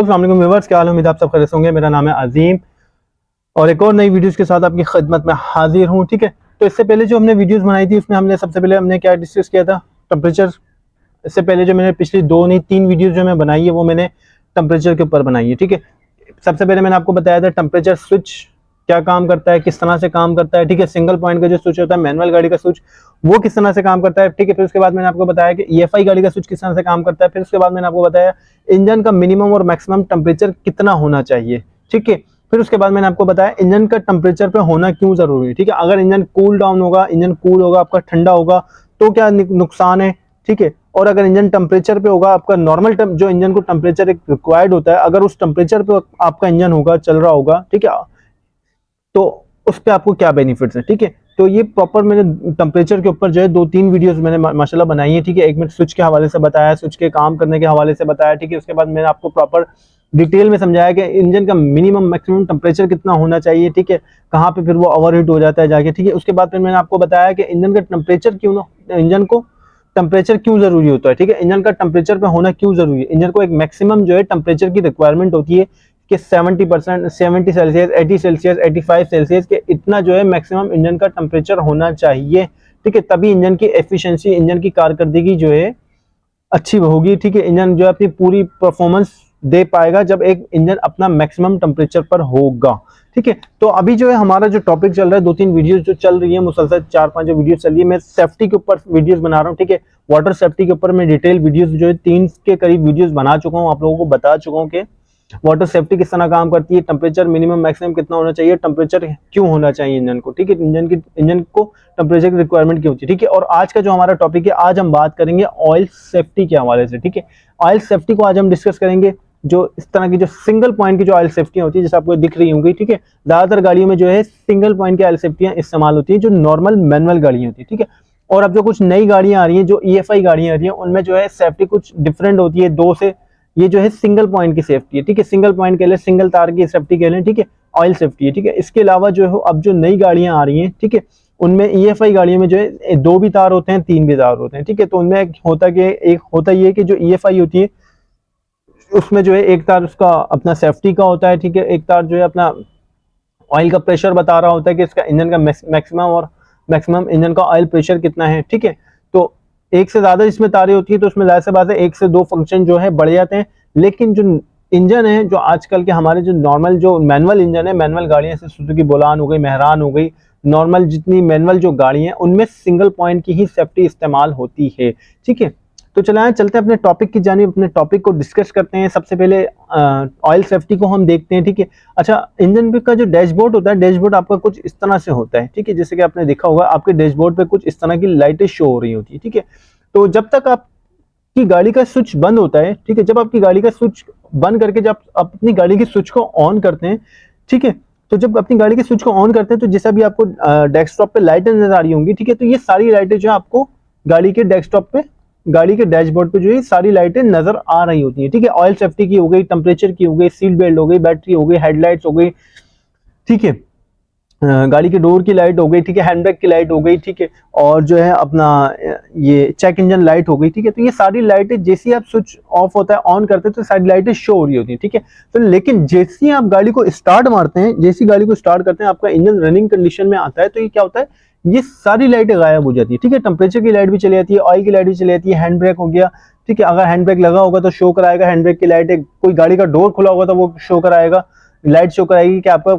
अस्सलाम वालेकुम व्यूअर्स, क्या हाल है? उम्मीद आप सब खैरियत से होंगे। मेरा नाम है अजीम और एक और नई वीडियोस के साथ आपकी खिदमत में हाजिर हूं। ठीक है, तो इससे पहले जो हमने वीडियोस बनाई थी उसमें हमने सबसे पहले हमने क्या डिस्कस किया था? टेम्परेचर। इससे पहले जो मैंने पिछली दो नहीं तीन वीडियोस जो मैं बनाई है वो मैंने टेम्परेचर के ऊपर बनाई है। ठीक है, सबसे पहले मैंने आपको बताया था टेम्परेचर स्विच क्या काम करता है, किस तरह से काम करता है। ठीक है, सिंगल पॉइंट का जो स्विच होता है मैनुअल गाड़ी का स्विच, वो किस तरह से काम करता है। ठीक है, फिर उसके बाद मैंने आपको बताया कि ईएफआई गाड़ी का स्विच किस तरह से काम करता है। फिर उसके बाद मैंने आपको बताया इंजन का मिनिमम और मैक्सिमम टेम्परेचर कितना होना चाहिए। ठीक है, फिर उसके बाद मैंने आपको बताया इंजन का टेम्परेचर पे होना क्यों जरूरी है। ठीक है, अगर इंजन कूल डाउन होगा, इंजन कूल होगा, आपका ठंडा होगा तो क्या नुकसान है। ठीक है, और अगर इंजन टेम्परेचर पे होगा, आपका नॉर्मल जो इंजन को टेम्परेचर एक रिक्वायर्ड होता है, अगर उस टेम्परेचर पे आपका इंजन होगा, चल रहा होगा, ठीक है, तो उस पे आपको क्या बेनिफिट्स है। ठीक है, तो ये प्रॉपर मैंने टेम्परेचर के ऊपर जो है दो तीन वीडियोस मैंने माशाल्लाह बनाई है। ठीक है, एक मिनट स्विच के हवाले से बताया, स्विच के काम करने के हवाले से बताया। ठीक है, उसके बाद मैंने आपको प्रॉपर डिटेल में समझाया कि इंजन का मिनिमम मैक्सिमम टेम्परेचर कितना होना चाहिए। ठीक है, कहाँ पे फिर वो ओवरहीट हो जाता है जाके। ठीक है, उसके बाद फिर मैंने आपको बताया कि इंजन का टेम्परेचर क्यों ना, इंजन को टेम्परेचर क्यों जरूरी होता है। ठीक है, इंजन का टेम्परेचर पे होना क्यों जरूरी है। इंजन को एक मैक्सिमम जो है टेम्परेचर की रिक्वायरमेंट होती है कि 70%, 70 सेल्सियस, 80 सेल्सियस, 85 सेल्सियस के इतना जो है मैक्सिमम इंजन का टेम्परेचर होना चाहिए। ठीक है, तभी इंजन की एफिशिएंसी, इंजन की कारकर्दगी जो है अच्छी होगी। ठीक है, इंजन जो है अपनी पूरी परफॉर्मेंस दे पाएगा जब एक इंजन अपना मैक्सिमम टेम्परेचर पर होगा। ठीक है, तो अभी जो है हमारा जो टॉपिक चल रहा है, दो तीन वीडियोस जो चल रही है मुसलसल, चार पांच जो वीडियो चल रही है, मैं सेफ्टी के ऊपर वीडियोस बना रहा हूँ। ठीक है, वाटर सेफ्टी के ऊपर मैं डिटेल वीडियोस जो है 3 के करीब वीडियोस बना चुका हूँ, आप लोगों को बता चुका हूँ कि वाटर सेफ्टी किस तरह काम करती है, टेम्परेचर मिनिमम मैक्सिमम कितना होना चाहिए, टेम्परेचर क्यों होना चाहिए इंजन को। ठीक है, इंजन को टेम्परेचर की रिक्वायरमेंट क्यों होती है। ठीक है, और आज का जो हमारा टॉपिक है, आज हम बात करेंगे ऑयल सेफ्टी के हवाले से। ठीक है, ऑयल सेफ्टी को आज हम डिस्कस करेंगे। जो इस तरह की जो सिंगल पॉइंट की जो ऑयल सेफ्टी होती है, जैसे आपको दिख रही होंगी। ठीक है, ज्यादातर गाड़ियों में जो है सिंगल पॉइंट की ऑयल सेफ्टियां इस्तेमाल होती है, जो नॉर्मल मैनुअल गाड़ियां होती है। ठीक है, और अब जो कुछ नई गाड़ियां आ रही हैं, जो ईएफआई गाड़ियां आ रही हैं, उनमें जो है सेफ्टी कुछ डिफरेंट होती है, दो से ये जो है सिंगल पॉइंट की सेफ्टी है। ठीक है, सिंगल पॉइंट के लिए, सिंगल तार की सेफ्टी के लिए। ठीक है, ऑयल सेफ्टी है। ठीक है, इसके अलावा जो है अब जो नई गाड़ियां आ रही हैं, ठीक है, उनमें ईएफआई गाड़ियों में जो है दो भी तार होते हैं, तीन भी तार होते हैं। ठीक है, तो उनमें होता कि एक होता ये कि जो ईएफआई होती है उसमें जो है एक तार उसका अपना सेफ्टी का होता है। ठीक है, एक तार जो है अपना ऑयल का प्रेशर बता रहा होता है कि इसका इंजन का मैक्सिमम और मैक्सिमम इंजन का ऑयल प्रेशर कितना है। ठीक है, तो एक से ज्यादा इसमें तारें होती है तो उसमें जाहिर सी बात है एक से दो फंक्शन जो है बढ़ जाते हैं। लेकिन जो इंजन है, जो आजकल के हमारे जो नॉर्मल जो मैनुअल इंजन है, मैनुअल गाड़ियां जैसे सुजुकी बोलान हो गई, मेहरान हो गई, नॉर्मल जितनी मैनुअल जो गाड़ी हैं उनमें सिंगल पॉइंट की ही सेफ्टी इस्तेमाल होती है। ठीक है, तो चलाएं, चलते हैं अपने टॉपिक की जानिब, अपने टॉपिक को डिस्कस करते हैं। सबसे पहले ऑयल सेफ्टी को हम देखते हैं। ठीक है, अच्छा, इंजन का जो डैशबोर्ड होता है, डैशबोर्ड आपका कुछ इस तरह से होता है। ठीक है, जैसे कि आपने देखा होगा आपके डैशबोर्ड पे कुछ इस तरह की लाइटें शो हो रही होती है। ठीक है, तो जब तक आपकी गाड़ी का स्विच बंद होता है, ठीक है, जब आपकी गाड़ी का स्विच बंद करके जब आप अपनी गाड़ी की स्विच को ऑन करते हैं, ठीक है, तो जब अपनी गाड़ी के स्विच को ऑन करते हैं तो जैसा भी आपको डेस्कटॉप पे लाइटें नजर आ रही होंगी। ठीक है, तो ये सारी लाइटें जो है आपको गाड़ी के डेस्कटॉप पे, गाड़ी के डैशबोर्ड पे जो है सारी लाइटें नजर आ रही होती है। ठीक है, ऑयल सेफ्टी की हो गई, टेम्परेचर की हो गई, सीट बेल्ट हो गई, बैटरी हो गई, हेडलाइट्स हो गई। ठीक है, गाड़ी के डोर की लाइट हो गई। ठीक है, हैंडब्रेक की लाइट हो गई। ठीक है, और जो है अपना ये चेक इंजन लाइट हो गई। ठीक है, तो ये सारी लाइटें जैसे आप स्विच ऑफ होता है ऑन करते हैं तो सारी लाइटें शो हो रही होती है। ठीक है, तो लेकिन जैसे ही आप गाड़ी को स्टार्ट मारते हैं, जैसी गाड़ी को स्टार्ट करते हैं, आपका इंजन रनिंग कंडीशन में आता है, तो ये क्या होता है, ये सारी लाइटें गायब हो जाती है। ठीक है, टेम्परेचर की लाइट भी चली जाती है, ऑयल की लाइट भी चली जाती है, हैंड ब्रेक हो गया। ठीक है, अगर हैंड ब्रेक लगा होगा तो शो कराएगा, हैंड ब्रेक की लाइट, कोई गाड़ी का डोर खुला होगा तो वो शो कराएगा, लाइट शो कराएगी कि आपका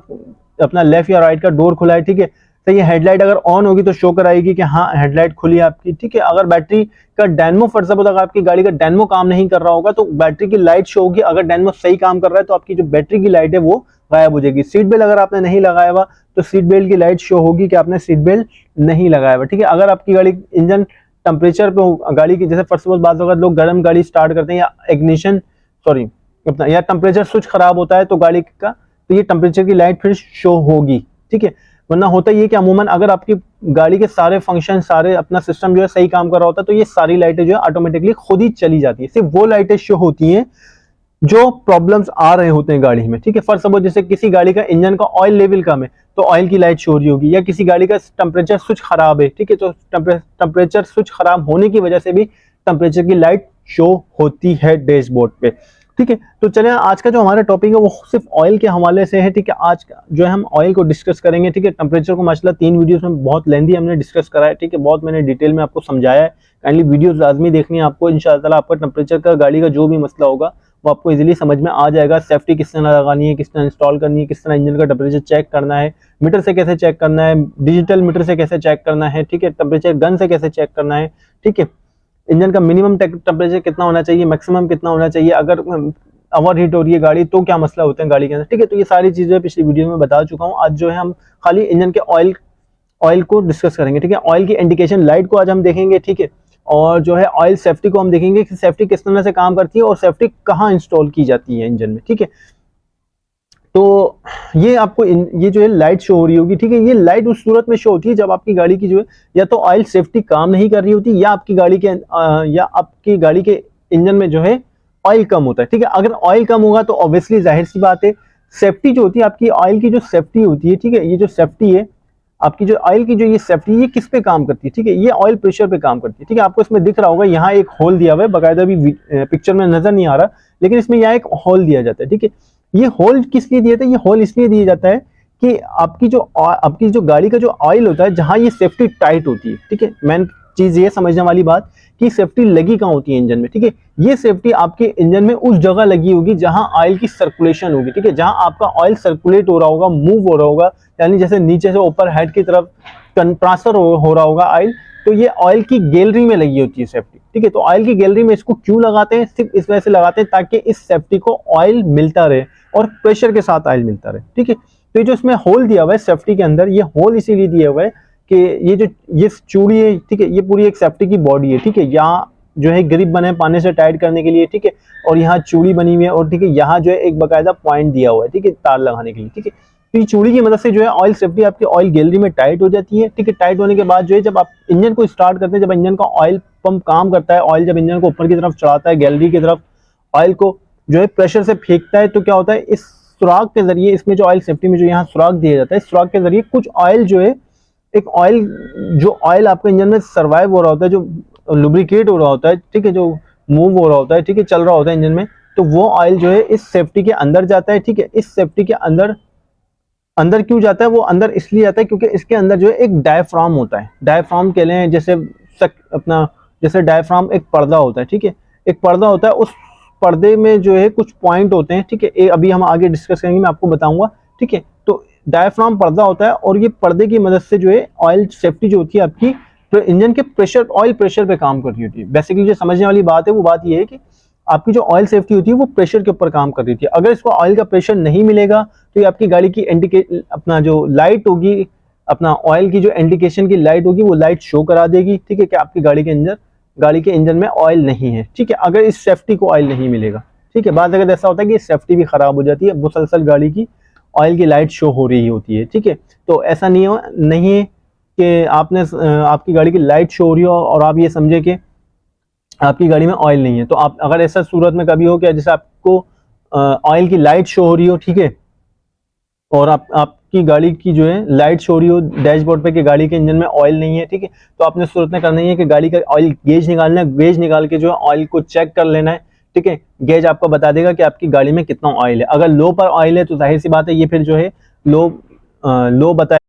अपना लेफ्ट या राइट का डोर खुला है। ठीक है, तो ये हेडलाइट अगर ऑन होगी तो शो कराएगी कि हाँ हेडलाइट खुली है आपकी। ठीक है, अगर बैटरी का डायनमो फॉर सपोज अगर आपकी गाड़ी का डायनमो काम नहीं कर रहा होगा तो बैटरी की लाइट शो होगी, अगर डायनमो सही काम कर रहा है तो आपकी जो बैटरी की लाइट है वो गायब हो जाएगी। सीट बेल्ट अगर आपने नहीं लगाया हुआ तो सीट बेल्ट की लाइट शो होगी कि आपने सीट बेल्ट नहीं लगाया हुआ। ठीक है, अगर आपकी गाड़ी इंजन टेम्परेचर पे गाड़ी की, जैसे फर्स्ट ऑफ ऑल बात होगा, लोग गर्म गाड़ी स्टार्ट करते हैं या इग्निशन सॉरी अपना या टेम्परेचर स्विच खराब होता है तो गाड़ी का, तो ये टेम्परेचर की लाइट फिर शो होगी। ठीक है, वरना होता ये कि अमूमन अगर आपकी गाड़ी के सारे फंक्शन, सारे अपना सिस्टम जो है सही काम कर रहा होता है तो ये सारी लाइटें जो है ऑटोमेटिकली खुद ही चली जाती है। सिर्फ वो लाइटें शो होती हैं जो प्रॉब्लम्स आ रहे होते हैं गाड़ी में। ठीक है, फर्स्ट सपोज जैसे किसी गाड़ी का इंजन का ऑयल लेवल कम है तो ऑयल की लाइट शो हो रही होगी, या किसी गाड़ी का टेम्परेचर स्विच खराब है। ठीक है, तो टेम्परेचर स्विच खराब होने की वजह से भी टेम्परेचर की लाइट शो होती है डैशबोर्ड पे। ठीक है। तो चलिए आज का जो हमारा टॉपिक है वो सिर्फ ऑयल के हवाले से है, ठीक है। आज जो है हम ऑयल को डिस्कस करेंगे, ठीक है। टेम्परेचर को माशाल्लाह 3 वीडियोस में बहुत लेंथी हमने डिस्कस करा है, ठीक है। बहुत मैंने डिटेल में आपको समझाया है। काइंडली वीडियोस लाजमी देखनी है आपको, इंशाअल्लाह आपका टेम्परेचर का गाड़ी का जो भी मसला होगा वो आपको इजीली समझ में आ जाएगा। सेफ्टी किस तरह लगानी है, किस तरह इंस्टॉल करनी है, किस तरह इंजन का टेम्परेचर चेक करना है, मीटर से कैसे चेक करना है, डिजिटल मीटर से कैसे चेक करना है, ठीक है। टेम्परेचर गन से कैसे चेक करना है, ठीक है। इंजन का मिनिमम टेम्परेचर कितना होना चाहिए, मैक्सिमम कितना होना चाहिए, अगर ओवर हीट हो रही है गाड़ी तो क्या मसला होता है गाड़ी के अंदर, ठीक है। तो ये सारी चीजें पिछली वीडियो में बता चुका हूँ। आज जो है हम खाली इंजन के ऑयल को डिस्कस करेंगे, ठीक है। ऑयल की इंडिकेशन लाइट को आज हम देखेंगे, ठीक है। और जो है ऑयल सेफ्टी को हम देखेंगे कि सेफ्टी किस तरह से काम करती है और सेफ्टी कहाँ इंस्टॉल की जाती है इंजन में, ठीक है। तो ये आपको ये जो है लाइट शो हो रही होगी, ठीक है। ये लाइट उस सूरत में शो होती है जब आपकी गाड़ी की जो है या तो ऑयल सेफ्टी काम नहीं कर रही होती, या आपकी गाड़ी के इंजन में जो है ऑयल कम होता है, ठीक है। अगर ऑयल कम होगा तो ऑब्वियसली जाहिर सी बात है सेफ्टी जो होती है आपकी ऑयल की जो सेफ्टी होती है, ठीक है। ये जो सेफ्टी है आपकी, जो ऑयल की जो ये सेफ्टी, ये किस पे काम करती है, ठीक है। ये ऑयल प्रेशर पे काम करती है, ठीक है। आपको इसमें दिख रहा होगा यहाँ एक होल दिया हुआ है, बाकायदा भी पिक्चर में नजर नहीं आ रहा, लेकिन इसमें यहाँ एक होल दिया जाता है, ठीक है। ये होल किस लिए दिया था, ये होल इसलिए दिया जाता है कि आपकी जो गाड़ी का जो ऑयल होता है जहां ये सेफ्टी टाइट होती है, ठीक है। मेन चीज ये समझने वाली बात कि सेफ्टी लगी कहाँ होती है इंजन में, ठीक है। ये सेफ्टी आपके इंजन में उस जगह लगी होगी जहां ऑयल की सर्कुलेशन होगी, ठीक है। जहां आपका ऑयल सर्कुलेट हो रहा होगा, मूव हो रहा होगा, यानी जैसे नीचे से ऊपर हेड की तरफ ट्रांसफर हो रहा होगा ऑयल, तो ये ऑयल की गैलरी में लगी होती है सेफ्टी, ठीक है। तो ऑयल की गैलरी में इसको क्यों लगाते हैं, सिर्फ इस वजह से लगाते हैं ताकि इस सेफ्टी को ऑयल मिलता रहे और प्रेशर के साथ ऑयल मिलता रहे, ठीक है। तो ये जो इसमें होल दिया हुआ है सेफ्टी के अंदर, ये होल इसीलिए दिया हुआ है कि ये चूड़ी है, ठीक है, ये पूरी एक सेफ्टी की बॉडी है, ठीक है। यहाँ जो है ग्रिप बने पानी से टाइट करने के लिए, ठीक है। और यहाँ चूड़ी बनी हुई है, और ठीक है यहाँ जो है एक बाकायदा पॉइंट दिया हुआ है, ठीक है, तार लगाने के लिए, ठीक है। तो ये चूड़ी की मदद से जो है ऑयल सेफ्टी आपकी ऑयल गैलरी में टाइट हो जाती है, ठीक है। टाइट होने के बाद जो है जब आप इंजन को स्टार्ट करते हैं, जब इंजन का ऑयल पंप काम करता है, ऑयल जब इंजन को ऊपर की तरफ चढ़ाता है, गैलरी की तरफ ऑयल को जो है प्रेशर से फेंकता है, तो क्या होता है इस सुराख के जरिए, इसमें जो ऑयल सेफ्टी में जो यहाँ सुराख दिया जाता है, इस सुराख के जरिए कुछ ऑयल जो है, एक ऑयल जो ऑयल आपके इंजन में सर्वाइव हो रहा होता है, जो लुब्रिकेट हो रहा होता है, ठीक है, जो मूव हो रहा होता है, ठीक है, चल रहा होता है इंजन में, तो वो ऑयल जो है इस सेफ्टी के अंदर जाता है, ठीक है। इस सेफ्टी के अंदर अंदर क्यों जाता है, वो अंदर इसलिए जाता है क्योंकि इसके अंदर जो है एक डायफ्राम होता है। डायफ्राम कह लें जैसे जैसे डायफ्राम एक पर्दा होता है, ठीक है। एक पर्दा होता है, उस पर्दे में जो है कुछ पॉइंट होते हैं, ठीक है। अभी हम आगे डिस्कस करेंगे, मैं आपको बताऊंगा, ठीक है। तो डायफ्राम पर्दा होता है और ये पर्दे की मदद से जो है ऑयल सेफ्टी जो होती है आपकी, तो इंजन के प्रेशर, ऑयल प्रेशर पे काम कर रही होती है। बेसिकली जो समझने वाली बात है वो बात ये है कि आपकी जो ऑयल सेफ्टी होती है वो प्रेशर के ऊपर काम कर रही थी। अगर इसको ऑयल का प्रेशर नहीं मिलेगा तो ये आपकी गाड़ी की अपना जो लाइट होगी, अपना ऑयल की जो इंडिकेशन की लाइट होगी, वो लाइट शो करा देगी, ठीक है, कि आपकी गाड़ी के इंजन में ऑयल नहीं है, ठीक है। अगर इस सेफ्टी को ऑयल नहीं मिलेगा, ठीक है। बाद अगर ऐसा होता है कि सेफ्टी भी खराब हो जाती है, मुसलसल गाड़ी की ऑयल की लाइट शो हो रही होती है, ठीक है। तो ऐसा नहीं है कि आपकी गाड़ी की लाइट शो हो रही हो और आप ये समझे कि आपकी गाड़ी में ऑयल नहीं है। तो आप अगर ऐसा सूरत में कभी हो क्या, जैसे आपको ऑयल की लाइट शो हो रही हो, ठीक है, और आपकी गाड़ी की जो है लाइट शो हो रही हो डैशबोर्ड पे कि गाड़ी के इंजन में ऑयल नहीं है, ठीक है, तो आपने सूरत में करना ही है कि गाड़ी का ऑयल गेज निकालना है, गेज निकाल के जो है ऑयल को चेक कर लेना है, ठीक है। गेज आपको बता देगा कि आपकी गाड़ी में कितना ऑयल है। अगर लो पर ऑयल है तो जाहिर सी बात है ये फिर जो है लो बताए,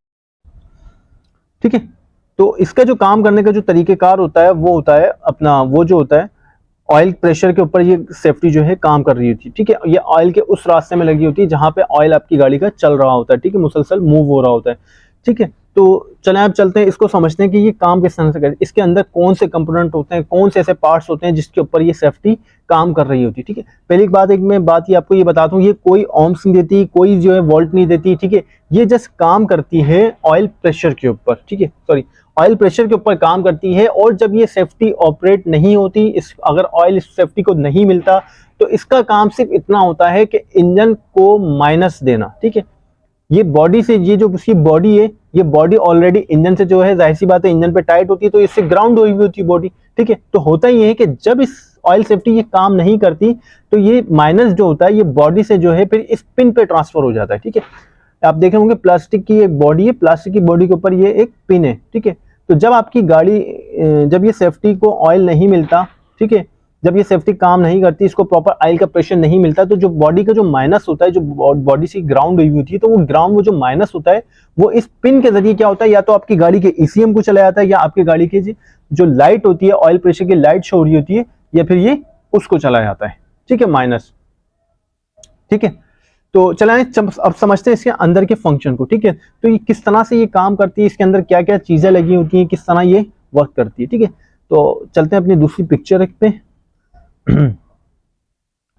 ठीक है। तो इसका जो काम करने का जो तरीकेकार होता है वो होता है अपना, वो जो होता है ऑयल प्रेशर के ऊपर ये सेफ्टी जो है काम कर रही होती है, ठीक है। ये ऑयल के उस रास्ते में लगी होती है जहां पे ऑयल आपकी गाड़ी का चल रहा होता है, ठीक है, मुसलसल मूव हो रहा होता है, ठीक है। तो चलें आप चलते हैं, इसको समझते हैं कि ये काम किस तरह से करते हैं, इसके अंदर कौन से कंपोनेंट होते हैं, कौन से ऐसे पार्ट्स होते हैं जिसके ऊपर ये सेफ्टी काम कर रही होती है, ठीक है। पहली बात मैं बात ये आपको ये बताता हूँ, ये कोई ohms नहीं देती, कोई जो है वोल्ट नहीं देती, ठीक है। ये जस्ट काम करती है ऑयल प्रेशर के ऊपर, ठीक है, सॉरी, ऑयल प्रेशर के ऊपर काम करती है। और जब ये सेफ्टी ऑपरेट नहीं होती, अगर ऑयल इस सेफ्टी को नहीं मिलता, तो इसका काम सिर्फ इतना होता है कि इंजन को माइनस देना, ठीक है। ये बॉडी से, ये जो उसकी बॉडी है, ये बॉडी ऑलरेडी इंजन से जो है जाहिर सी बात है इंजन पे टाइट होती है, तो इससे ग्राउंड हुई होती है बॉडी, ठीक है। तो होता ही है कि जब इस ऑयल सेफ्टी ये काम नहीं करती तो ये माइनस जो होता है ये बॉडी से जो है फिर इस पिन पे ट्रांसफर हो जाता है, ठीक है। आप देखे होंगे प्लास्टिक की एक बॉडी है, प्लास्टिक की बॉडी के ऊपर ये एक पिन है, ठीक है। तो जब आपकी गाड़ी, जब ये सेफ्टी को ऑयल नहीं मिलता, ठीक है, जब ये सेफ्टी काम नहीं करती, इसको प्रॉपर ऑयल का प्रेशर नहीं मिलता, तो जो बॉडी का जो माइनस होता है, जो बॉडी से ग्राउंड हुई होती है, तो वो ग्राउंड वो जो माइनस होता है वो इस पिन के जरिए क्या होता है, या तो आपकी गाड़ी के ईसीएम को चला जाता है, या आपकी गाड़ी की जो लाइट होती है, ऑयल प्रेशर की लाइट शो हो रही होती है, या फिर ये उसको चला जाता है। ठीक है, माइनस। ठीक है, तो चलाएं, अब समझते हैं इसके अंदर के फंक्शन को। ठीक है, तो ये किस तरह से ये काम करती है, इसके अंदर क्या क्या चीजें लगी होती हैं, किस तरह ये वर्क करती है। ठीक है, तो चलते हैं अपनी दूसरी पिक्चर पे।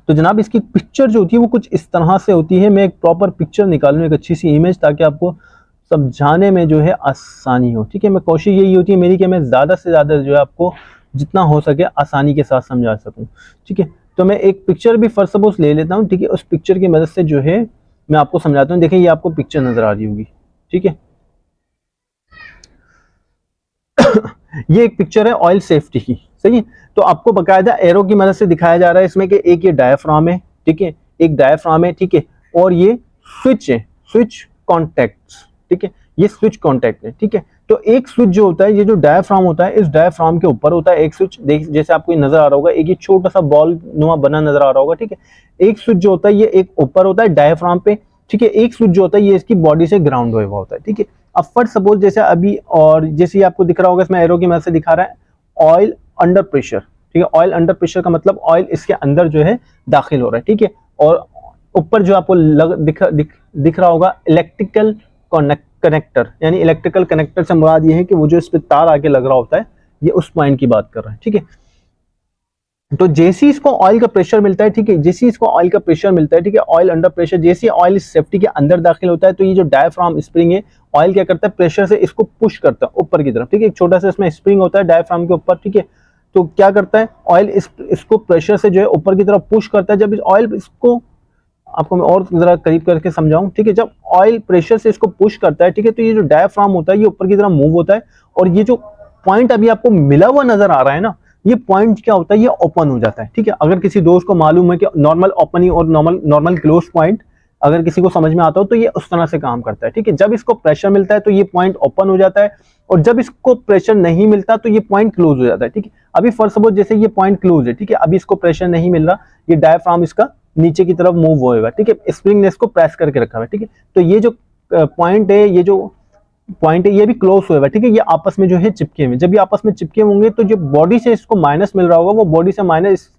तो जनाब इसकी पिक्चर जो होती है वो कुछ इस तरह से होती है। मैं एक प्रॉपर पिक्चर निकाल लूँ, एक अच्छी सी इमेज, ताकि आपको समझाने में जो है आसानी हो। ठीक है, मैं कोशिश यही होती है मेरी कि मैं ज़्यादा से ज़्यादा जो है आपको जितना हो सके आसानी के साथ समझा सकूं। ठीक है, तो मैं एक पिक्चर भी फर्स्ट सपोज ले लेता हूँ। ठीक है, उस पिक्चर की मदद से जो है मैं आपको समझाता हूँ। देखिए, ये आपको पिक्चर नजर आ रही होगी। ठीक है, ये एक पिक्चर है ऑयल सेफ्टी की। सही है, तो आपको बकायदा एरो की मदद से दिखाया जा रहा है इसमें कि एक ये डायाफ्राम है। ठीक है, एक डायाफ्राम है। ठीक है, और ये स्विच है, स्विच कॉन्टैक्ट्स। ठीक है, ये स्विच कॉन्टैक्ट है। ठीक है, तो एक स्विच जो होता है, ये जो डायाफ्राम होता है, इस डायाफ्राम के ऊपर होता है एक स्विच। देख, जैसे आपको नजर आ रहा होगा, एक ये छोटा सा बॉल नुमा बना नजर आ रहा होगा। ठीक है, एक स्विच जो होता है ये एक ऊपर होता है डायाफ्राम पे। ठीक है, एक स्विच जो होता है ये इसकी बॉडी से ग्राउंड हुआ होता है। ठीक है, अब फर्स्ट सपोज जैसे अभी, और जैसे ये आपको दिख रहा होगा, इसमें एरो की मदद से दिखा रहा है ऑयल अंडर प्रेशर। ठीक है, ऑयल अंडर प्रेशर का मतलब ऑयल इसके अंदर जो है दाखिल हो रहा है। ठीक है, और ऊपर जो आपको दिख रहा होगा इलेक्ट्रिकल कनेक्टर, यानी इलेक्ट्रिकल कनेक्टर से मुराद ये है कि वो जो इस पे तार आके लग रहा होता है, ये उस पॉइंट की बात कर रहा है। ठीक है, तो जैसे इसको ऑयल का प्रेशर मिलता है, ठीक है, जैसे इसको ऑयल का प्रेशर मिलता है, ठीक है, ऑयल अंडर प्रेशर, जैसे ऑयल इस सेफ्टी के अंदर दाखिल होता है, तो ये जो डायाफ्राम स्प्रिंग है, ऑयल क्या करता है, प्रेशर से इसको पुश करता है ऊपर की तरफ। ठीक है, एक छोटा सा इसमें स्प्रिंग होता है डायाफ्राम के ऊपर। ठीक है, तो क्या करता है, ऑयल इसको प्रेशर से जो है ऊपर की तरफ पुश करता है। जब इस ऑयल इसको, आपको मैं और जरा करीब करके समझाऊं। ठीक है, जब ऑयल प्रेशर से इसको पुश करता है, ठीक है, तो ये जो डायाफ्राम होता है ये ऊपर की तरफ मूव होता है, और ये जो पॉइंट अभी आपको मिला हुआ नजर आ रहा है ना, ये पॉइंट क्या होता है, ये ओपन हो जाता है। ठीक है, अगर किसी दोस्त को मालूम है कि नॉर्मल ओपनिंग और नॉर्मल क्लोज पॉइंट अगर किसी को समझ में आता हो, तो ये उस तरह से काम करता है। ठीक है, जब इसको प्रेशर मिलता है तो ये पॉइंट ओपन हो जाता है, और जब इसको प्रेशर नहीं मिलता तो ये पॉइंट क्लोज हो जाता है। ठीक है, अभी फर्स्ट सपोज जैसे ये पॉइंट क्लोज है। ठीक है, अभी इसको प्रेशर नहीं मिल रहा, ये डायाफ्राम इसका नीचे की तरफ मूव होएगा। ठीक है, स्प्रिंग ने इसको प्रेस करके रखा है। ठीक है, तो ये जो पॉइंट है, ये जो पॉइंट है, ये भी क्लोज होएगा। ठीक है, ये आपस में जो है चिपके हुए, जब ये आपस में चिपके होंगे तो जो बॉडी से इसको माइनस मिल रहा होगा, वो बॉडी से माइनस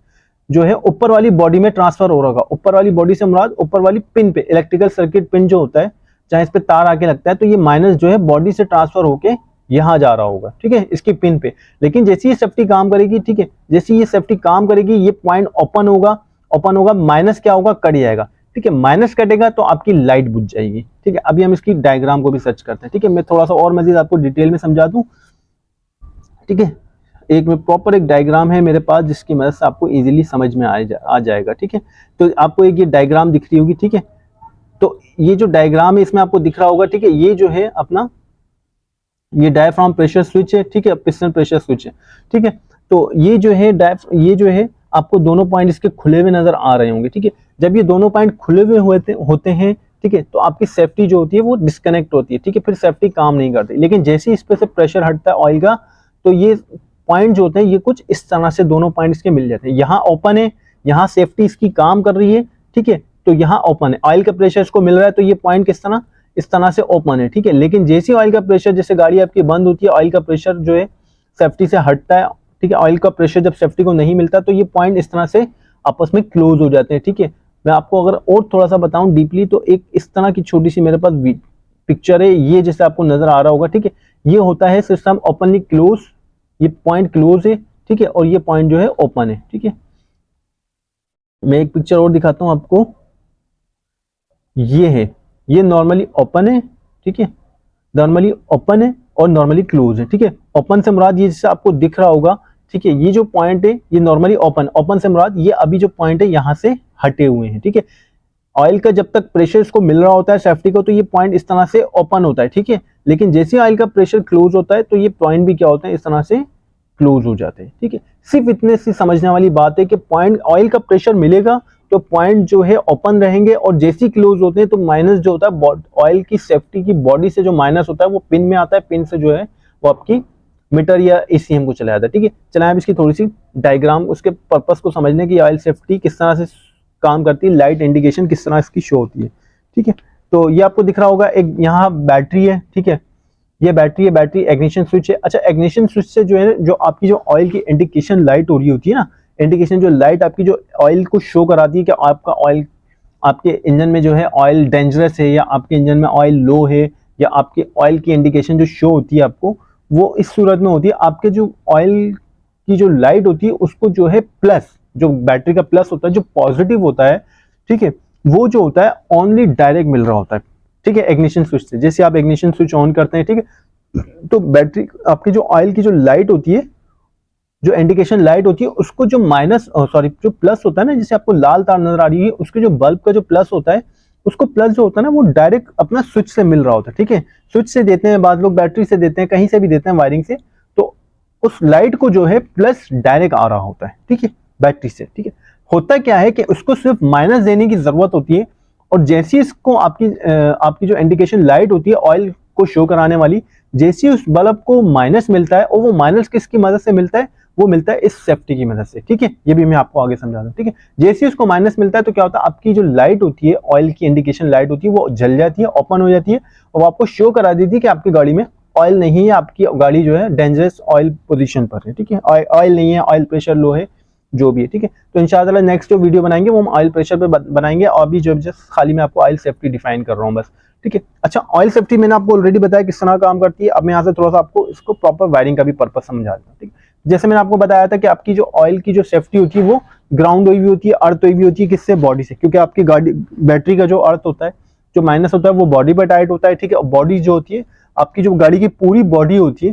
जो है ऊपर वाली बॉडी में ट्रांसफर हो रहा होगा। ऊपर वाली बॉडी से मुराद ऊपर वाली पिन पे, इलेक्ट्रिकल सर्किट पिन जो होता है, जहां इस पे तार आके लगता है, तो ये माइनस जो है बॉडी से ट्रांसफर होके यहाँ जा रहा होगा। ठीक है, इसकी पिन पे। लेकिन जैसे ये सेफ्टी काम करेगी, ठीक है, जैसे ये सेफ्टी काम करेगी, ये पॉइंट ओपन होगा, माइनस क्या होगा, कट जाएगा। ठीक है, माइनस कटेगा तो आपकी लाइट बुझ जाएगी। ठीक है, अभी हम इसकी डायग्राम को भी सर्च करते हैं। ठीक है, मैं थोड़ा सा और मजीद आपको डिटेल में समझा दूं। ठीक है, एक में प्रॉपर एक डायग्राम है मेरे पास, जिसकी मदद से आपको इजीली समझ में आ जाएगा। ठीक है, तो आपको एक ये डायग्राम दिख रही होगी। ठीक है, तो ये जो डायग्राम है इसमें आपको दिख रहा होगा। ठीक है, ये जो है अपना ये डायाफ्राम प्रेशर स्विच है। ठीक है, पिस्टन प्रेशर स्विच है। ठीक है, तो ये जो है आपको दोनों पॉइंट इसके खुले हुए नजर आ रहे होंगे। ठीक है, जब ये दोनों पॉइंट खुले हुए होते हैं, ठीक है, तो आपकी सेफ्टी जो होती है वो डिस्कनेक्ट होती है। ठीक है, फिर सेफ्टी काम नहीं करती। लेकिन जैसे इस पे से प्रेशर हटता है ऑयल का, तो ये पॉइंट जो होते हैं ये कुछ इस तरह से दोनों पॉइंट इसके मिल जाते हैं। यहाँ ओपन है, यहाँ सेफ्टी इसकी काम कर रही है। ठीक है, तो यहाँ ओपन है, ऑयल का प्रेशर इसको मिल रहा है, तो ये पॉइंट किस तरह, इस तरह से ओपन है। ठीक है, लेकिन जैसे ऑयल का प्रेशर, जैसे गाड़ी आपकी बंद होती है, ऑयल का प्रेशर जो है सेफ्टी से हटता है। ठीक है, ऑयल का प्रेशर जब सेफ्टी को नहीं मिलता, तो ये पॉइंट इस तरह से आपस में क्लोज हो जाते हैं। ठीक है, मैं आपको अगर और थोड़ा सा बताऊं डीपली, तो एक इस तरह की छोटी सी मेरे पास पिक्चर है, ये जैसे आपको नजर आ रहा होगा। ठीक है, ये होता है सिस्टम ओपनली क्लोज, ये पॉइंट क्लोज है। ठीक है, और ये पॉइंट जो है ओपन है। ठीक है, मैं एक पिक्चर और दिखाता हूं आपको, ये है, ये नॉर्मली ओपन है। ठीक है, नॉर्मली ओपन है और नॉर्मली क्लोज है। ठीक है, ओपन से मुराद ये जैसे आपको दिख रहा होगा। ठीक है, ये जो पॉइंट है ये नॉर्मली ओपन से मुराद ये अभी जो पॉइंट है यहाँ से हटे हुए हैं। ठीक है, ऑयल का जब तक प्रेशर इसको मिल रहा होता है सेफ्टी को, तो ये पॉइंट इस तरह से ओपन होता है। ठीक है, लेकिन जैसे ऑयल का प्रेशर क्लोज होता है, तो ये पॉइंट भी क्या होता है, इस तरह से क्लोज हो जाते हैं। ठीक है, सिर्फ इतने से समझने वाली बात है कि पॉइंट ऑयल का प्रेशर मिलेगा तो पॉइंट जो है ओपन रहेंगे, और जैसे क्लोज होते हैं तो माइनस जो होता है ऑयल की सेफ्टी की बॉडी से जो माइनस होता है वो पिन में आता है, पिन से जो है वो आपकी मीटर या ACM को चलाया था। ठीक है, चलाएं अब इसकी थोड़ी सी डायग्राम, उसके पर्पस को समझने की ऑयल सेफ्टी किस तरह से काम करती है, लाइट इंडिकेशन किस तरह इसकी शो होती है। ठीक है, तो ये आपको दिख रहा होगा, एक यहाँ बैटरी है। ठीक है, ये बैटरी है, बैटरी इग्निशन स्विच है। अच्छा, इग्निशन स्विच से जो है, जो आपकी जो ऑयल की इंडिकेशन लाइट हो रही होती है ना, इंडिकेशन जो लाइट आपकी जो ऑयल को शो कराती है कि आपका ऑयल, आपके इंजन में जो है ऑयल डेंजरस है, या आपके इंजन में ऑयल लो है, या आपके ऑयल की इंडिकेशन जो शो होती है आपको, वो इस सूरत में होती है। आपके जो ऑयल की जो लाइट होती है उसको जो है प्लस, जो बैटरी का प्लस होता है, जो पॉजिटिव होता है, ठीक है, वो जो होता है ओनली डायरेक्ट मिल रहा होता है। ठीक है, इग्निशन स्विच से, जैसे आप इग्निशन स्विच ऑन करते हैं, ठीक है, तो बैटरी आपकी जो ऑयल की जो लाइट होती है, जो इंडिकेशन लाइट होती है, उसको जो माइनस जो प्लस होता है ना, जैसे आपको लाल तार नजर आ रही है, उसके जो बल्ब का जो प्लस होता है, उसको प्लस जो होता है ना, वो डायरेक्ट अपना स्विच से मिल रहा होता है। ठीक है, स्विच से देते हैं, बाद लोग बैटरी से देते हैं, कहीं से भी देते हैं वायरिंग से, तो उस लाइट को जो है प्लस डायरेक्ट आ रहा होता है। ठीक है, बैटरी से। ठीक है, होता क्या है कि उसको सिर्फ माइनस देने की जरूरत होती है, और जैसी इसको आपकी जो इंडिकेशन लाइट होती है ऑयल को शो कराने वाली, जैसी उस बल्ब को माइनस मिलता है, और वो माइनस किसकी मदद से मिलता है, वो मिलता है इस सेफ्टी की मदद से। ठीक है, ये भी मैं आपको आगे समझा दूं। ठीक है, जैसे उसको माइनस मिलता है तो क्या होता है, आपकी जो लाइट होती है, ऑयल की इंडिकेशन लाइट होती है, वो जल जाती है, ओपन हो जाती है, और वो आपको शो करा देती है कि आपकी गाड़ी में ऑयल नहीं है, आपकी गाड़ी जो है डेंजरस ऑयल पोजीशन पर है। ठीक है, ऑयल नहीं है, ऑयल प्रेशर लो है, जो भी है। ठीक है, तो इंशाल्लाह नेक्स्ट जो वीडियो बनाएंगे वो हम ऑयल प्रेशर पे बनाएंगे, और अभी जो जस्ट खाली मैं आपको ऑयल सेफ्टी डिफाइन कर रहा हूँ बस। ठीक है, अच्छा, ऑयल सेफ्टी मैंने आपको ऑलरेडी बताया किस तरह काम करती है। अब मैं यहाँ से थोड़ा सा आपको इसको प्रॉपर वायरिंग का भी पर्पस समझा देता हूँ। ठीक है, जैसे मैंने आपको बताया था कि आपकी जो ऑयल की जो सेफ्टी होती है, वो ग्राउंड हुई भी होती है, अर्थ हुई भी होती है, किससे, बॉडी से, क्योंकि आपकी गाड़ी बैटरी का जो अर्थ होता है, जो माइनस होता है, वो बॉडी पर टाइट होता है। ठीक है, और बॉडी जो होती है, आपकी जो गाड़ी की पूरी बॉडी होती है,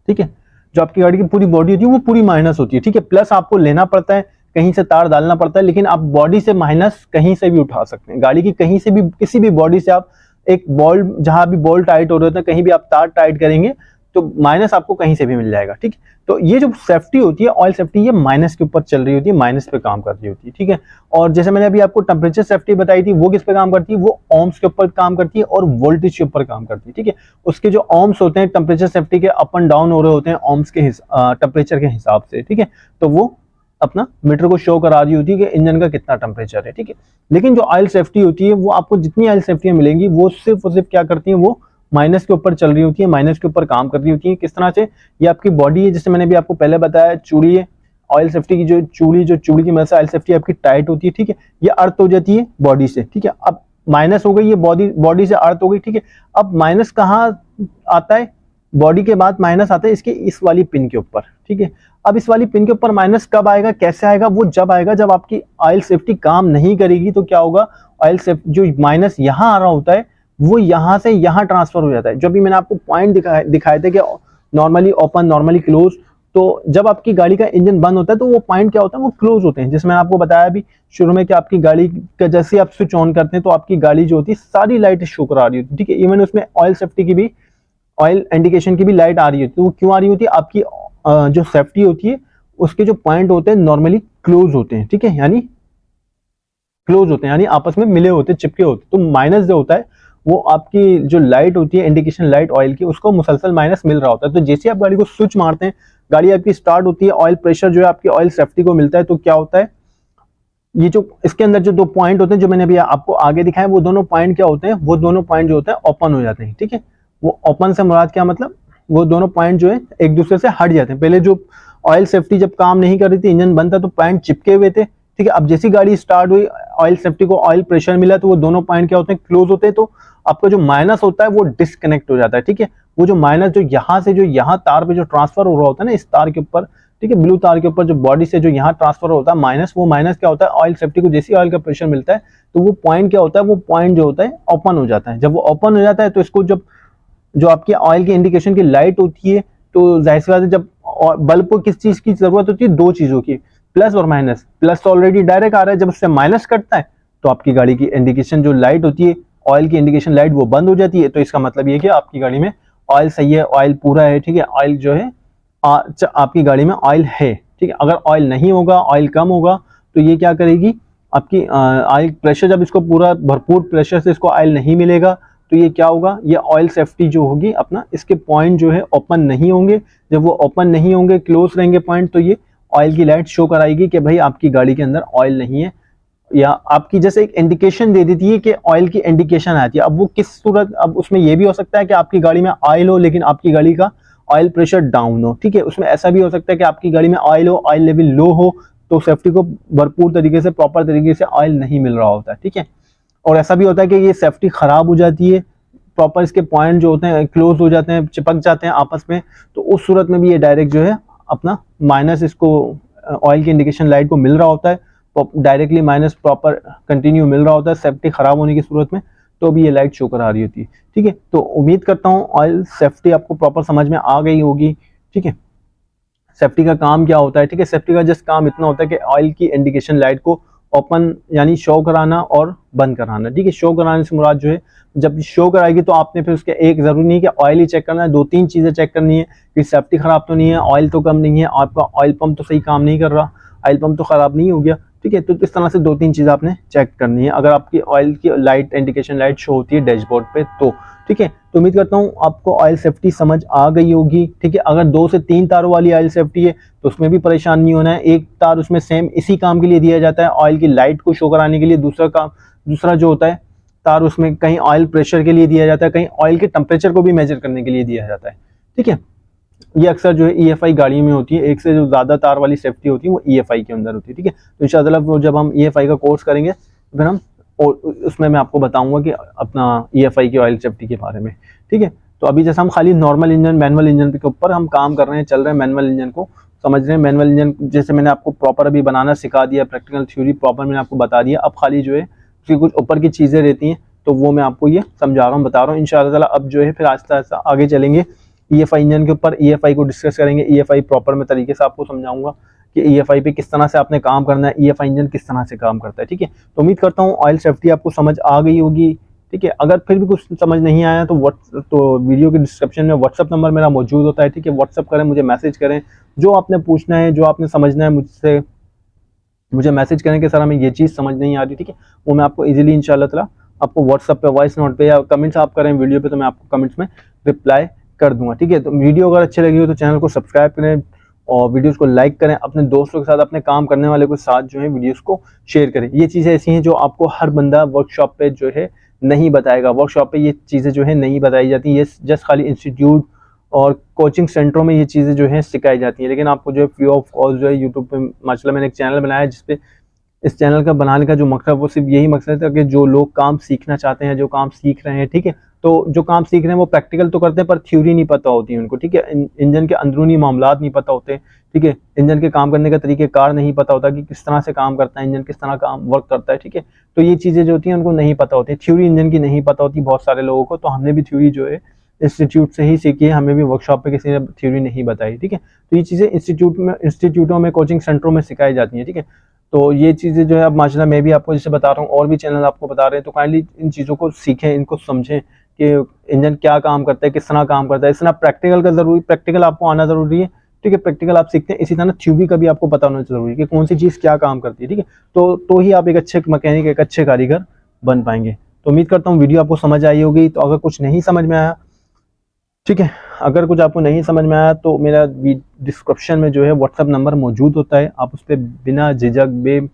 ठीक है, जो आपकी गाड़ी की पूरी बॉडी होती है, वो पूरी माइनस होती है। ठीक है, प्लस आपको लेना पड़ता है, कहीं से तार डालना पड़ता है, लेकिन आप बॉडी से माइनस कहीं से भी उठा सकते हैं। गाड़ी की कहीं से भी, किसी भी बॉडी से आप एक बॉल्ट, जहां भी बॉल्ट टाइट हो रहे होते हैं, कहीं भी आप तार टाइट करेंगे तो माइनस आपको कहीं से भी मिल जाएगा। ठीक है, तो ये जो सेफ्टी होती है, ऑयल सेफ्टी, ये माइनस के ऊपर चल रही होती है, माइनस पे काम कर रही होती है। ठीक है, और जैसे मैंने अभी आपको टेम्परेचर सेफ्टी बताई थी, वो किस पे काम करती है, वो ohms के ऊपर काम करती है और वोल्टेज के ऊपर काम करती है। ठीक है, उसके जो ohms होते हैं टेम्परेचर सेफ्टी के, अप एंड डाउन हो रहे होते हैं ohms के टेम्परेचर के हिसाब से। ठीक है, तो वो अपना मीटर को शो करा रही होती है कि इंजन का कितना टेम्परेचर है। ठीक है, लेकिन जो ऑयल सेफ्टी होती है, वो आपको जितनी ऑयल सेफ्टियां मिलेंगी, वो सिर्फ और सिर्फ क्या करती है, वो माइनस के ऊपर चल रही होती है, माइनस के ऊपर काम कर रही होती है। किस तरह से, ये आपकी बॉडी है, जैसे मैंने भी आपको पहले बताया, चूड़ी है, ऑयल सेफ्टी की जो चूड़ी की मदद से ऑयल सेफ्टी आपकी टाइट होती है। ठीक है, ये अर्थ हो जाती है बॉडी से। ठीक है, अब माइनस हो गई, ये बॉडी से अर्थ हो गई। ठीक है, अब माइनस कहाँ आता है, बॉडी के बाद माइनस आता है इसके इस वाली पिन के ऊपर। ठीक है, अब इस वाली पिन के ऊपर माइनस कब आएगा, कैसे आएगा, वो जब आएगा जब आपकी ऑयल सेफ्टी काम नहीं करेगी। तो क्या होगा, ऑयल सेफ्टी जो माइनस यहाँ आ रहा होता है, वो यहाँ से यहाँ ट्रांसफर हो जाता है। जो भी मैंने आपको पॉइंट दिखाए थे कि नॉर्मली ओपन, नॉर्मली क्लोज, तो जब आपकी गाड़ी का इंजन बंद होता है तो वो पॉइंट क्या होता है, वो क्लोज होते हैं। जैसे मैंने आपको बताया भी शुरू में कि आपकी गाड़ी का जैसे आप स्विच ऑन करते हैं तो आपकी गाड़ी जो होती है सारी लाइट शो करा रही होती है। ठीक है, इवन उसमें ऑयल सेफ्टी की भी, ऑयल इंडिकेशन की भी लाइट आ रही होती है। वो क्यों आ रही होती है, आपकी जो सेफ्टी होती है उसके जो पॉइंट होते हैं नॉर्मली क्लोज होते हैं। ठीक है, यानी क्लोज होते हैं, यानी आपस में मिले होते हैं, चिपके होते हैं। तो माइनस जो होता है, वो आपकी जो लाइट होती है, इंडिकेशन लाइट ऑयल की, उसको मुसलसल माइनस मिल रहा होता है। तो जैसे आप गाड़ी को स्विच मारते हैं, गाड़ी आपकी स्टार्ट होती है, ऑयल प्रेशर जो है आपकी ऑयल सेफ्टी को मिलता है, तो क्या होता है, ये जो इसके अंदर जो दो पॉइंट होते हैं, जो मैंने अभी आपको आगे दिखाया, वो दोनों पॉइंट क्या होते हैं, वो दोनों पॉइंट जो होते हैं ओपन हो जाते हैं। ठीक है, वो ओपन से मुराद क्या, मतलब वो दोनों पॉइंट जो है एक दूसरे से हट जाते हैं। पहले जो ऑयल सेफ्टी जब काम नहीं कर रही थी, इंजन बंद था, तो पॉइंट चिपके हुए थे। ठीक है, अब जैसी गाड़ी स्टार्ट हुई, ऑयल सेफ्टी को ऑयल प्रेशर मिला, तो वो दोनों पॉइंट क्या होते हैं, क्लोज होते हैं। तो आपका जो माइनस होता है वो डिस्कनेक्ट हो जाता है। ठीक है, वो जो माइनस जो यहाँ से जो यहाँ तार पे जो ट्रांसफर हो रहा होता है ना, इस तार के ऊपर, ठीक है, ब्लू तार के ऊपर जो बॉडी से जो यहाँ ट्रांसफर होता है माइनस, वो माइनस क्या होता है, ऑयल सेफ्टी को जैसे ऑयल का प्रेशर मिलता है, तो वो पॉइंट क्या होता है, वो पॉइंट जो होता है ओपन हो जाता है। जब वो ओपन हो जाता है, तो इसको जब जो आपकी ऑयल की इंडिकेशन की लाइट होती है, तो जाहिर सी बात है, जब बल्ब को किस चीज की जरूरत होती है, दो चीजों की, प्लस और माइनस। प्लस तो ऑलरेडी डायरेक्ट आ रहा है, जब उससे माइनस कटता है तो आपकी गाड़ी की इंडिकेशन जो लाइट होती है, ऑयल की इंडिकेशन लाइट, वो बंद हो जाती है। तो इसका मतलब ये कि आपकी गाड़ी में ऑयल सही है, ऑयल पूरा है। ठीक है, ऑयल जो है आपकी गाड़ी में ऑयल है। ठीक है, अगर ऑयल नहीं होगा, ऑयल कम होगा, तो ये क्या करेगी, आपकी ऑयल प्रेशर, जब इसको पूरा भरपूर प्रेशर से इसको ऑयल नहीं मिलेगा, तो तो ये क्या होगा, ये ऑयल सेफ्टी जो होगी अपना, इसके पॉइंट जो है ओपन नहीं होंगे। जब वो ओपन नहीं होंगे, क्लोज रहेंगे पॉइंट, तो ये ऑयल की लाइट शो कराएगी कि भाई आपकी गाड़ी के अंदर ऑयल नहीं है, या आपकी जैसे एक इंडिकेशन दे देती है कि ऑयल की इंडिकेशन आती है। अब वो किस सूरत, अब उसमें ये भी हो सकता है कि आपकी गाड़ी में ऑयल हो लेकिन आपकी गाड़ी का ऑयल प्रेशर डाउन हो, ठीक है। उसमें ऐसा भी हो सकता है कि आपकी गाड़ी में ऑयल हो, ऑयल लेवल लो हो, तो सेफ्टी को भरपूर तरीके से, प्रॉपर तरीके से ऑयल नहीं मिल रहा होता है, ठीक है। और ऐसा भी होता है कि ये सेफ्टी खराब हो जाती है, प्रॉपर इसके पॉइंट जो होते हैं क्लोज हो जाते हैं, चिपक जाते हैं आपस में, तो उस सूरत में भी ये डायरेक्ट जो है अपना माइनस इसको ऑयल की इंडिकेशन लाइट को मिल रहा होता है, डायरेक्टली माइनस प्रॉपर कंटिन्यू मिल रहा होता है सेफ्टी खराब होने की सूरत में, तो भी ये लाइट शो करा रही होती है, ठीक है। तो उम्मीद करता हूँ ऑयल सेफ्टी आपको प्रॉपर समझ में आ गई होगी, ठीक है। सेफ्टी का काम क्या होता है, ठीक है। सेफ्टी का जस्ट काम इतना होता है कि ऑयल की इंडिकेशन लाइट को ओपन यानी शो कराना और बंद कराना, ठीक है। शो कराने से मुराद जो है, जब शो कराएगी तो आपने फिर उसके एक जरूरी नहीं कि ऑयल ही चेक करना है, 2-3 चीजें चेक करनी है कि सेफ्टी खराब तो नहीं है, ऑयल तो कम नहीं है, आपका ऑयल पंप तो सही काम नहीं कर रहा, ऑयल पंप तो खराब नहीं हो गया, ठीक है। तो इस तरह से 2-3 चीज़ आपने चेक करनी है अगर आपकी ऑयल की लाइट इंडिकेशन लाइट शो होती है डैशबोर्ड पे, तो ठीक है। तो उम्मीद करता हूँ आपको ऑयल सेफ्टी समझ आ गई होगी, ठीक है। अगर 2 से 3 तारों वाली ऑयल सेफ्टी है तो उसमें भी परेशान नहीं होना है, एक तार उसमें सेम इसी काम के लिए दिया जाता है, ऑयल की लाइट को शो कराने के लिए। दूसरा जो होता है तार, उसमें कहीं ऑयल प्रेशर के लिए दिया जाता है, कहीं ऑयल के टेम्परेचर को भी मेजर करने के लिए दिया जाता है, ठीक है। ये अक्सर जो है EFI गाड़ियों में होती है, एक से जो ज़्यादा तार वाली सेफ्टी होती है वो EFI के अंदर होती है, ठीक है। तो इंशाअल्लाह जब हम EFI का कोर्स करेंगे फिर हम, और उसमें मैं आपको बताऊंगा कि अपना EFI की ऑयल सेफ्टी के बारे में, ठीक है। तो अभी जैसे हम खाली नॉर्मल इंजन, मैनुअल इंजन के ऊपर हम काम कर रहे हैं, चल रहे हैं, मैनुअल इंजन को समझ रहे हैं। मैनुअल इंजन जैसे मैंने आपको प्रॉपर अभी बनाना सिखा दिया, प्रैक्टिकल थ्योरी प्रॉपर मैंने आपको बता दिया, अब खाली जो है उसकी कुछ ऊपर की चीज़ें रहती हैं तो वो मैं आपको ये समझा रहा हूँ, बता रहा हूँ। इंशाअल्लाह अब जो है फिर आहिस्ता आहिस्ता आगे चलेंगे, EFI इंजन के ऊपर EFI को डिस्कस करेंगे, EFI प्रॉपर में तरीके से आपको समझाऊंगा कि EFI पे किस तरह से आपने काम करना है, EFI इंजन किस तरह से काम करता है, ठीक है। तो उम्मीद करता हूँ ऑयल सेफ्टी आपको समझ आ गई होगी, ठीक है। अगर फिर भी कुछ समझ नहीं आया तो वीडियो के डिस्क्रिप्शन में व्हाट्सअप नंबर मेरा मौजूद होता है, ठीक है। व्हाट्सअप करें, मुझे मैसेज करें, जो आपने पूछना है, जो आपने समझना है मुझसे, मुझे मैसेज करें कि सर हमें ये चीज़ समझ नहीं आ रही, ठीक है। वो मैं आपको इजीली इंशाल्लाह ताला आपको व्हाट्सअप पे, वॉइस नोट पे या कमेंट्स आप करें वीडियो पे, तो मैं आपको कमेंट्स में रिप्लाई कर दूंगा, ठीक है। तो वीडियो अगर अच्छी लगी हो तो चैनल को सब्सक्राइब करें और वीडियोस को लाइक करें, अपने दोस्तों के साथ, अपने काम करने वाले के साथ जो है वीडियोस को शेयर करें। ये चीज़ें ऐसी हैं जो आपको हर बंदा वर्कशॉप पे जो है नहीं बताएगा, वर्कशॉप पे ये चीज़ें जो है नहीं बताई जाती, ये जस्ट खाली इंस्टीट्यूट और कोचिंग सेंटरों में ये चीज़ें जो है सिखाई जाती हैं। लेकिन आपको जो है फ्री ऑफ कॉस्ट जो है यूट्यूब पे, माशाल्लाह मैंने एक चैनल बनाया है जिसपे, इस चैनल का बनाने का जो मकसद वो सिर्फ यही मकसद है कि जो लोग काम सीखना चाहते हैं, जो काम सीख रहे हैं, ठीक है, तो जो काम सीख रहे हैं वो प्रैक्टिकल तो करते हैं पर थ्योरी नहीं पता होती है उनको, ठीक है। इंजन के अंदरूनी मामलात नहीं पता होते, ठीक है। इंजन के काम करने का तरीक़ेकार नहीं पता होता कि किस तरह से काम करता है इंजन, किस तरह काम वर्क करता है, ठीक है। तो ये चीज़ें जो होती हैं उनको नहीं पता होती, थ्योरी इंजन की नहीं पता होती बहुत सारे लोगों को। तो हमने भी थ्योरी जो है इंस्टीट्यूट से ही सीखी है, हमें भी वर्कशॉप पे किसी ने थ्योरी नहीं बताई, ठीक है। तो ये चीज़ें इंस्टीट्यूटों में, कोचिंग सेंटरों में सिखाई जाती हैं, ठीक है। तो ये चीज़ें जो है अब माशाल्लाह मैं भी आपको जैसे बता रहा हूँ, और भी चैनल आपको बता रहे हैं, तो काइंडली इन चीज़ों को सीखें, इनको समझें कि इंजन क्या काम करता है, किस तरह काम करता है। इस तरह प्रैक्टिकल का जरूरी, प्रैक्टिकल आपको आना ज़रूरी है, ठीक है। प्रैक्टिकल आप सीखते हैं, इसी तरह थ्योरी का भी आपको पता होना जरूरी है कि कौन सी चीज़ क्या काम करती है, ठीक है। तो ही आप एक अच्छे मैकेनिक, एक अच्छे कारीगर बन पाएंगे। तो उम्मीद करता हूँ वीडियो आपको समझ आई होगी। तो अगर कुछ नहीं समझ में आया, ठीक है, अगर कुछ आपको नहीं समझ में आया तो मेरा डिस्क्रिप्शन में जो है व्हाट्सअप नंबर मौजूद होता है, आप उस पर बिना झिझक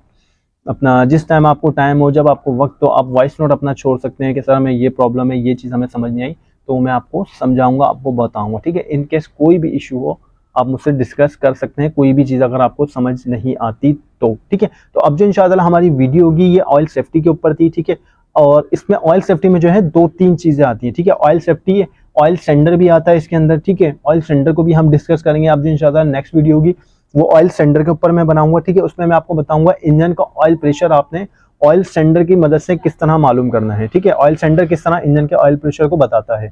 अपना जिस टाइम आपको टाइम हो, जब आपको वक्त हो, आप वॉइस नोट अपना छोड़ सकते हैं कि सर हमें ये प्रॉब्लम है, ये चीज़ हमें समझ नहीं आई, तो मैं आपको समझाऊंगा, आपको बताऊंगा, ठीक है। इन केस कोई भी इशू हो आप मुझसे डिस्कस कर सकते हैं, कोई भी चीज़ अगर आपको समझ नहीं आती तो, ठीक है। तो अब जो इंशाअल्लाह हमारी वीडियो होगी ये ऑयल सेफ्टी के ऊपर थी, ठीक है। और इसमें ऑयल सेफ्टी में जो है 2-3 चीज़ें आती हैं, ठीक है। ऑयल सेफ्टी है, ऑयल सेंडर भी आता है इसके अंदर, ठीक है। ऑयल सेंडर को भी हम डिस्कस करेंगे। अब जो इंशाअल्लाह नेक्स्ट वीडियो होगी वो ऑयल सेंडर के ऊपर मैं बनाऊंगा, ठीक है। उसमें मैं आपको बताऊंगा इंजन का ऑयल प्रेशर आपने ऑयल सेंडर की मदद से किस तरह मालूम करना है, ठीक है। ऑयल सेंडर किस तरह इंजन के ऑयल प्रेशर को बताता है।